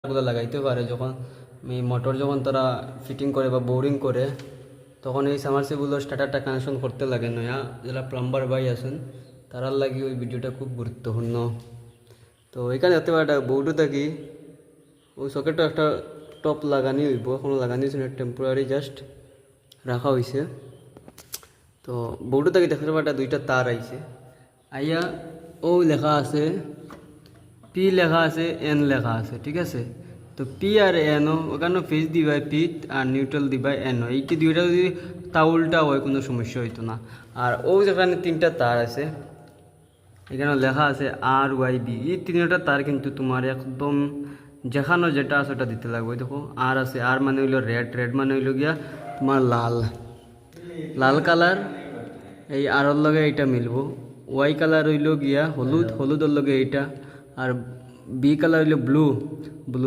গুলো লাগাইতে পারে যখন এই মোটর যখন তারা ফিটিং করে বা বোরিং করে, তখন এই সামারসিবলের স্টার্টারটা কানেকশন করতে লাগে নয়া যারা প্লাম্বার ভাই আছেন তারার লাগি ওই ভিডিওটা খুব গুরুত্বপূর্ণ। তো এখানে দেখতে পারে বউটু থাকি ওই সকেটটা একটা টপ লাগানি হইব, এখনো লাগানি হয়েছে না, টেম্পোরারি জাস্ট রাখা হয়েছে। তো বউটু থাকি দেখতে পারে দুইটা তার আইছে আইয়া, ও লেখা আছে পি লেখা আছে, এন লেখা আছে, ঠিক আছে। তো পি আর এন ওখানে ফেজ দিবাই পি আর নিউট্রাল দিবাই এন, এইটি দুইটা যদি তা উল্টা হয় কোনো সমস্যা হইতো না। আর ও যেখানে তিনটা তার আছে এখানে লেখা আছে আর ওয়াই বি, এই তিনটা তার কিন্তু তোমার একদম যেখানে যেটা আছে ওটা দিতে লাগবে। দেখো আর আছে, আর মানে হইলো রেড, রেড মানে হইলো গিয়া তোমার লাল, লাল কালার এই আরর লগে এইটা মিলবো। ওয়াই কালার হইল গিয়া হলুদ, হলুদের লগে এইটা। আর বি কালার হইল ব্লু, ব্লু